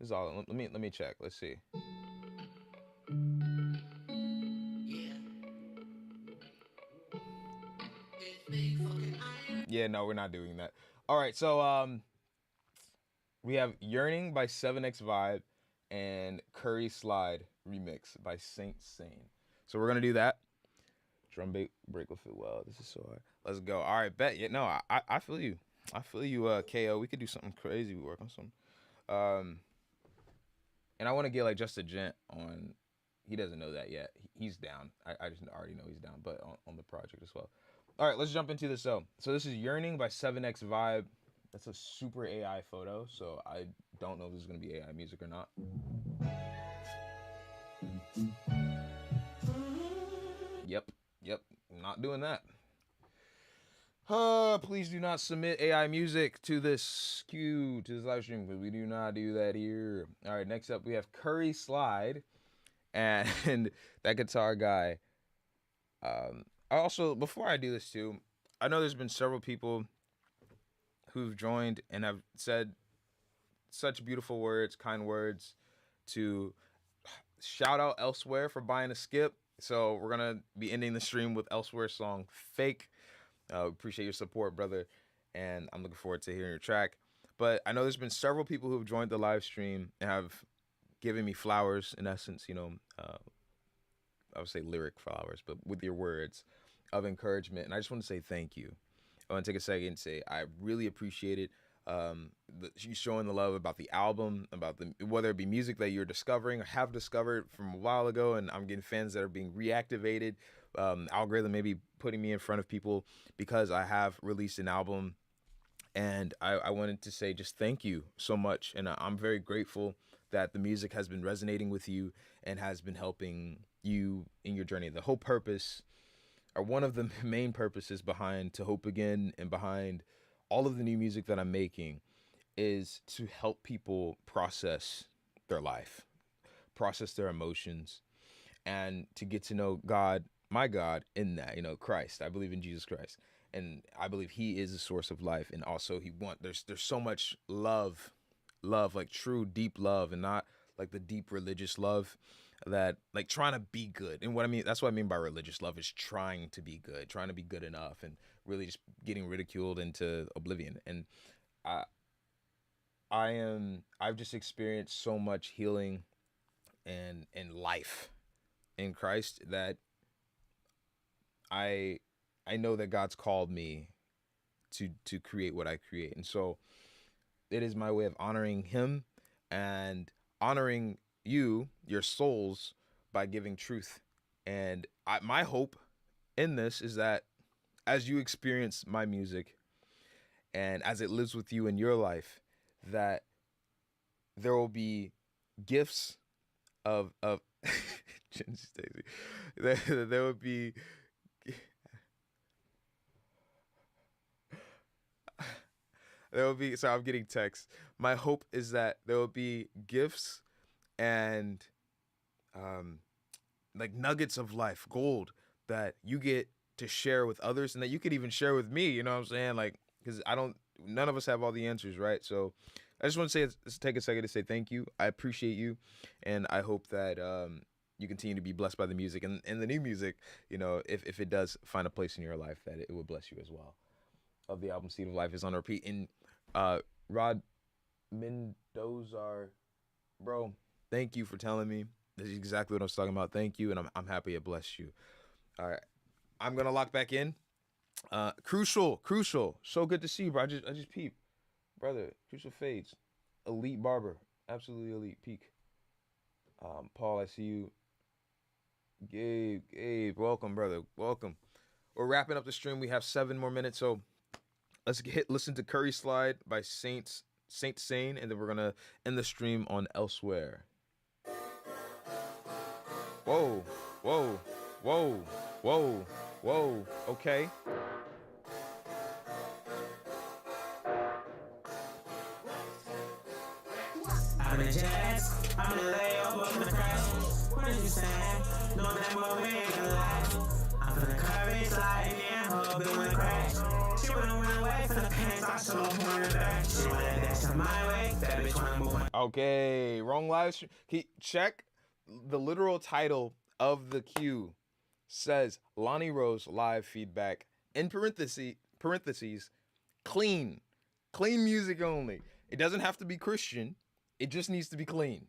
This is all. Let me check. Let's see. Yeah, no, we're not doing that. All right, so we have Yearning by 7X Vibe and Curry Slide remix by Saint Sane. So we're gonna do that. Drum break will fit well. This is so hard. Let's go. All right, bet. Yeah, no, I feel you. I feel you, KO. We could do something crazy. We work on some. And I want to get like just a gent on. He doesn't know that yet. He's down. I just already know he's down, but on the project as well. All right, let's jump into this. So this is Yearning by 7X Vibe. That's a super AI photo, so I don't know if this is gonna be AI music or not. Yep, not doing that. Please do not submit AI music to this queue, to this live stream, because we do not do that here. All right, next up we have Curry Slide, and that guitar guy. I also, before I do this too, I know there's been several people who've joined and have said such beautiful words, kind words, to shout out Elsewhere for buying a skip. So we're gonna be ending the stream with Elsewhere song Fake. Appreciate your support, brother, and I'm looking forward to hearing your track. But I know there's been several people who have joined the live stream and have given me flowers, in essence, I would say lyric flowers, but with your words of encouragement. And I just want to say thank you. I want to take a second and say I really appreciate it. You showing the love about the album, about whether it be music that you're discovering or have discovered from a while ago, and I'm getting fans that are being reactivated. Algorithm maybe putting me in front of people because I have released an album, and I wanted to say just thank you so much, and I'm very grateful that the music has been resonating with you and has been helping you in your journey. The whole purpose, or one of the main purposes behind To Hope Again and behind all of the new music that I'm making, is to help people process their life, process their emotions, and to get to know God, my God, in that, Christ. I believe in Jesus Christ, and I believe He is the source of life, and also there's so much love, like true deep love, and not like the deep religious love that like trying to be good. And that's what I mean by religious love, is trying to be good, trying to be good enough, and really just getting ridiculed into oblivion. And I've just experienced so much healing and life in Christ that I know that God's called me to create what I create. And so it is my way of honoring Him and honoring you, your souls, by giving truth. And my hope in this is that as you experience my music and as it lives with you in your life, that there will be gifts of there would be so I'm getting texts. My hope is that there will be gifts and like nuggets of life, gold, that you get to share with others, and that you could even share with me, you know what I'm saying? Like, because none of us have all the answers, right? So I just want to take a second to say thank you. I appreciate you, and I hope that you continue to be blessed by the music and the new music, if it does find a place in your life, that it will bless you as well. Of the album Seed of Life is on repeat. And Rod Mendoza, bro, thank you for telling me. This is exactly what I was talking about. Thank you, and I'm happy it blessed you. All right, I'm gonna lock back in. Crucial. So good to see you, bro. I just peeped, brother. Crucial Fades, elite barber, absolutely elite. Peak. Paul, I see you. Gabe, welcome, brother. Welcome. We're wrapping up the stream. We have 7 more minutes, so let's listen to Curry Slide by Saint Sane, and then we're gonna end the stream on Elsewhere. Whoa. Okay. I'm in the jets, I'm in the layup, I'm in the crash. What are you saying? Know that moment ain't gonna last. I'm for the courage, sliding in, hope it won't crash. She wouldn't run away from the pants, I show her the back. She wanna dash on my way, that bitch wanna move on. Okay, wrong live stream. Check the literal title of the queue. Says Lonnie Rose live feedback in parentheses clean music only. It doesn't have to be Christian. It just needs to be clean.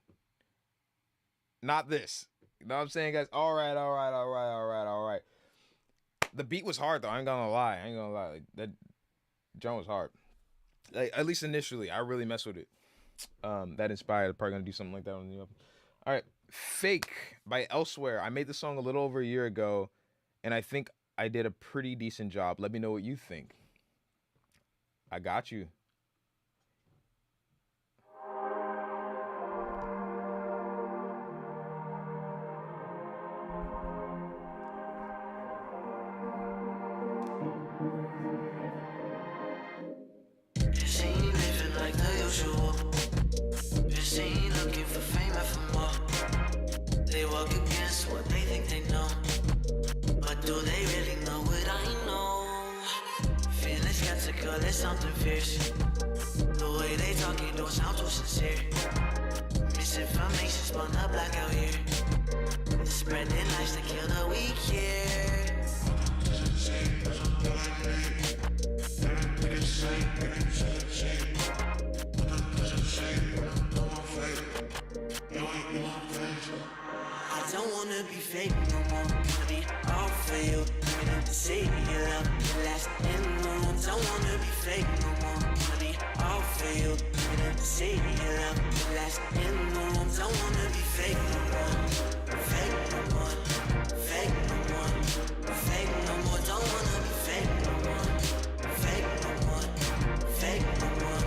Not this. You know what I'm saying, guys? All right. The beat was hard though. I ain't gonna lie. Like, that John was hard. Like, at least initially, I really messed with it. That inspired. I'm probably gonna do something like that on the album. All right. Fake by Elsewhere. I made the song a little over a year ago, and I think I did a pretty decent job. Let me know what you think. I got you. There's something fierce. The way they talking don't sound too sincere. Misinformation spun up black out here. Spreading lies to kill the weak here. I don't wanna be fake no more. Wanna be all for you. Say you love the last in the room. Don't wanna be fake no more. Wanna be all for you. Say you love the last in the room. Don't wanna be fake no more. Fake no more. Fake no more. Fake no more. Don't wanna be fake no more. Fake no more. Fake no more.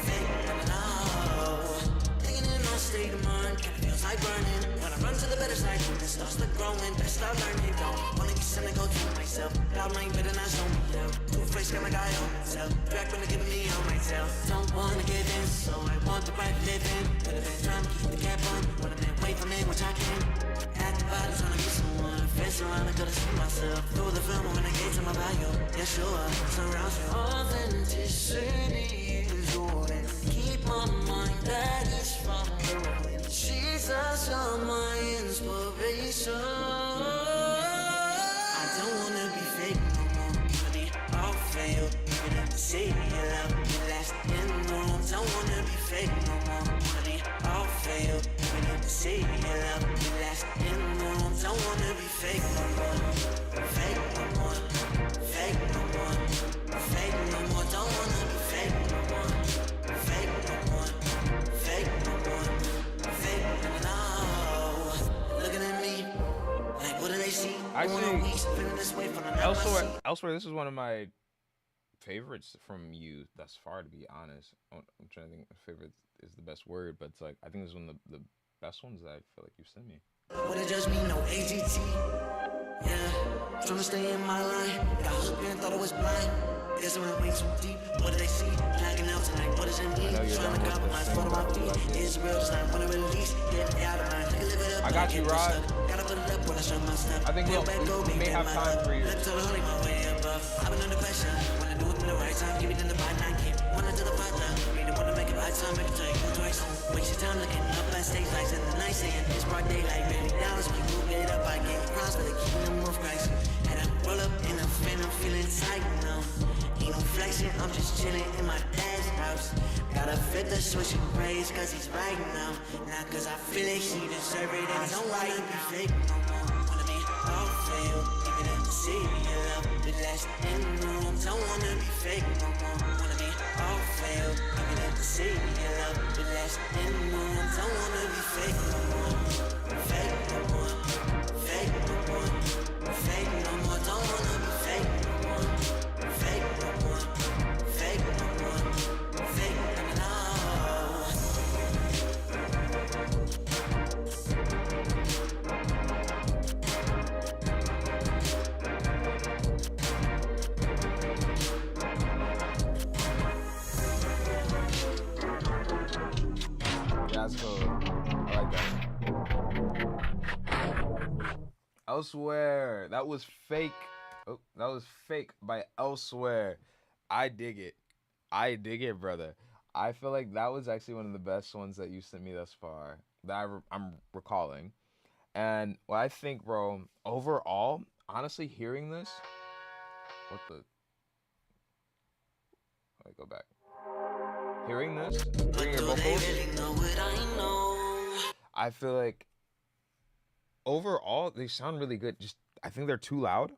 Fake no more. Thinking in my state of mind, kinda feels like burning. When I run to the better side, it starts to growing. Better start learning. Don't wanna be cynical to myself. Loud mind better not show me out. Two-faced got my guy on myself. Back when they're giving me on myself. Don't wanna give in, so I want the right living. Could have been trying to keep the cap on. Would have been wait for me, which I can. At the bottom, trying to be someone. Face around, I could've seen myself. Through the film, when I gave to my bio. Yeah, sure, surrounds you. Authenticity is golden. Keep my mind that is from the ruin. Jesus, you're my inspiration. Don't wanna be fake no more. Wanna be all for you. Say you love the last in the room. Don't wanna be fake no more. Wanna be all for you. Say you love the last in the room. Don't wanna be fake no more. Fake no more. Fake no more. Fake no more. Don't wanna be fake no more. Fake no more. Fake no more. Fake no more. Looking at me like, what do they see? Elsewhere, this is one of my favorites from you thus far, to be honest. I'm trying to think if favorite is the best word, but it's like, I think this is one of the best ones that I feel like you've sent me. What it just mean, no AGT. Yeah, trying to stay in my line. Got hooked and thought I was blind. Guess I went way too deep. What do they see? Blacking out tonight, what does it mean? Trying to compromise, follow my feet. It's real, just like when I release. Get it out of mind, live it up. I got you, Rod. Gotta put it up when I show my stuff. I think we may have time for you. Let's totally my way above. I've been under pressure. Wanna do it in the right time, give it in the right line. Wanna do the fight now. Mean it, wanna make it right time, make it take no twice. Waste your time looking up at stage lights in the night, saying it's broad daylight. Really dollars, we move it up. I get cross for the kingdom of Christ. And I roll up in a phantom, feeling tight now. Ain't no flexing, I'm just chilling in my dad's house. Gotta flip the switch and praise, cause he's right now. Not cause I feel like he deserve it, and I don't wanna be fake no more. Wanna be all for you, even in the city, you love the last in the room. Don't wanna be fake no more. Wanna be all for you, even in the city, you love the last in the room. Don't wanna be fake no more. Fake no more. Fake no more. Fake no more. Don't wanna be fake no more. Fake no more. Fake no more. Fake no more. That's cool. I like that. Elsewhere. That was fake. Oh, that was fake by Elsewhere. I dig it. I dig it, brother. I feel like that was actually one of the best ones that you sent me thus far that I'm recalling. And what I think, bro, overall, honestly, hearing this, what the? Let me go back. Hearing this, hearing your vocals, I feel like overall they sound really good. Just I think they're too loud.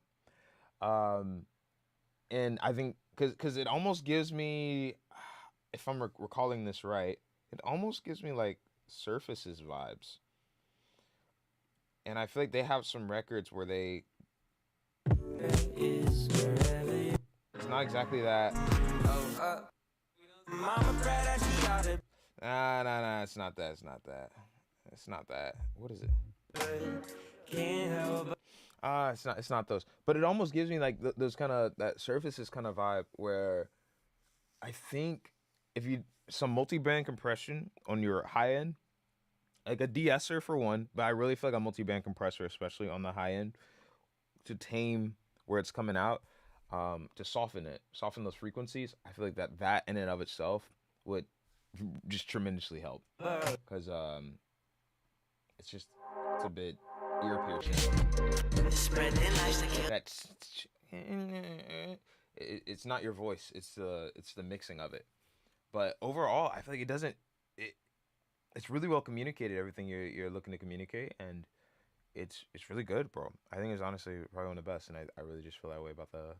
And I think because it almost gives me, if I'm recalling this right, it almost gives me like Surfaces vibes. And I feel like they have some records where they. It's not exactly that. Nah. It's not that. It's not that. It's not that. What is it? It's not those. But it almost gives me like those kind of that Surfaces kind of vibe where I think if you some multi-band compression on your high end, like a de-esser for one, but I really feel like a multi-band compressor, especially on the high end, to tame where it's coming out, to soften those frequencies. I feel like that in and of itself would just tremendously help because it's a bit ear piercing. That's it's not your voice. It's the mixing of it. But overall, I feel like it's really well communicated. Everything you're looking to communicate, and it's really good, bro. I think it's honestly probably one of the best, and I really just feel that way about the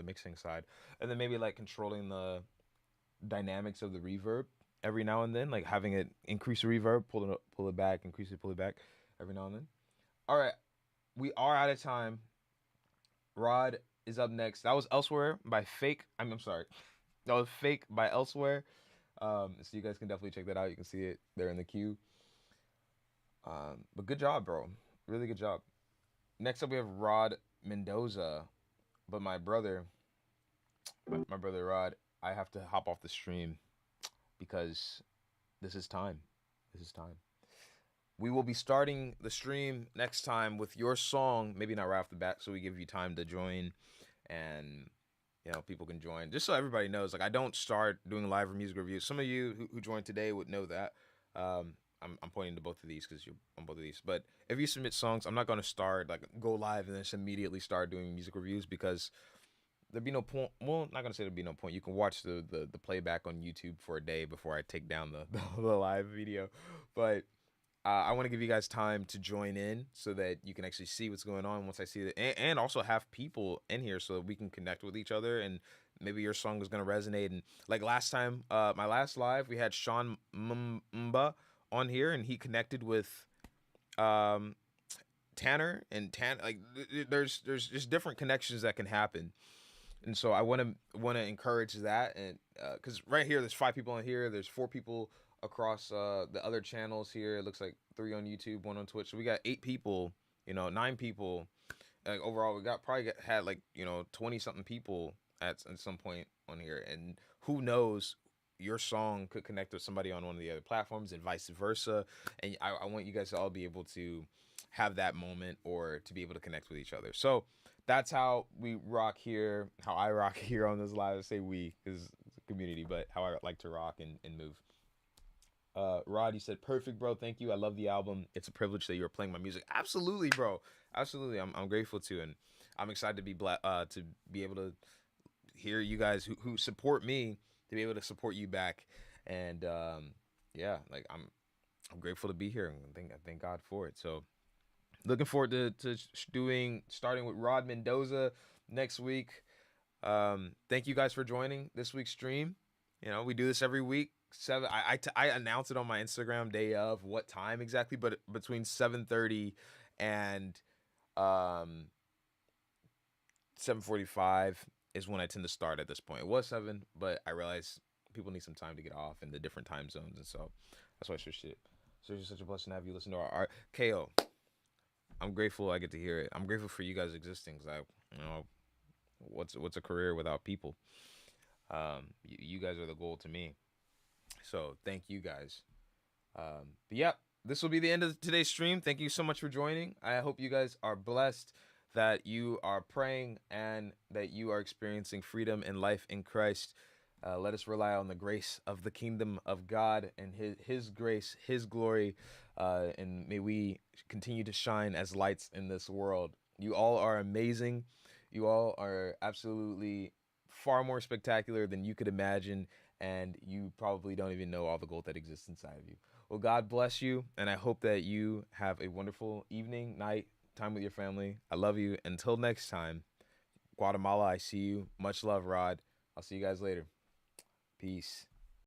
mixing side, and then maybe like controlling the dynamics of the reverb every now and then, like having it increase the reverb, pull it back, increase it, pull it back every now and then. All right, we are out of time. Rod is up next. That was Elsewhere by Fake. I'm sorry. That was Fake by Elsewhere. So you guys can definitely check that out. You can see it there in the queue. But good job, bro. Really good job. Next up, we have Rod Mendoza. But my brother Rod, I have to hop off the stream because this is time. This is time. We will be starting the stream next time with your song, maybe not right off the bat, so we give you time to join and people can join. Just so everybody knows, like I don't start doing live music reviews. Some of you who joined today would know that. I'm pointing to both of these because you're on both of these. But if you submit songs, I'm not going to go live and then just immediately start doing music reviews because there'd be no point. Well, not going to say there'd be no point. You can watch the playback on YouTube for a day before I take down the live video. But I want to give you guys time to join in so that you can actually see what's going on once I see it, and also have people in here so that we can connect with each other, and maybe your song is going to resonate. And like last time, my last live, we had Sean Mba on here, and he connected with Tanner, and like there's just different connections that can happen. And so I want to encourage that, and because right here there's 5 people in here, there's 4 people across the other channels here. It looks like 3 on YouTube, 1 on Twitch. So we got 8 people, 9 people. Like overall, we had like 20 something people at some point on here, and who knows, your song could connect with somebody on one of the other platforms, and vice versa. And I want you guys to all be able to have that moment or to be able to connect with each other. So that's how we rock here, how I rock here on this live. I say we because it's a community, but how I like to rock and move. Rod, you said, perfect, bro. Thank you. I love the album. It's a privilege that you're playing my music. Absolutely, bro. Absolutely. I'm grateful to, and I'm excited to be able to hear you guys who support me to be able to support you back. And yeah, like I'm grateful to be here, and I thank God for it. So looking forward to starting with Rod Mendoza next week. Thank you guys for joining this week's stream. We do this every week. I announce it on my Instagram day of what time exactly, but between 7:30 and 7:45 is when I tend to start at this point. It was 7, but I realized people need some time to get off in the different time zones, and so that's why I switched it. So it's such a blessing to have you listen to our art. KO, I'm grateful I get to hear it. I'm grateful for you guys existing, because what's a career without people? You guys are the goal to me. So thank you guys. But yeah, this will be the end of today's stream. Thank you so much for joining. I hope you guys are blessed, that you are praying, and that you are experiencing freedom and life in Christ. Let us rely on the grace of the kingdom of God and his grace, his glory, and may we continue to shine as lights in this world. You all are amazing. You all are absolutely far more spectacular than you could imagine, and you probably don't even know all the gold that exists inside of you. Well, God bless you, and I hope that you have a wonderful evening, night, time with your family. I love you. Until next time, Guatemala, I see you. Much love, Rod. I'll see you guys later. Peace.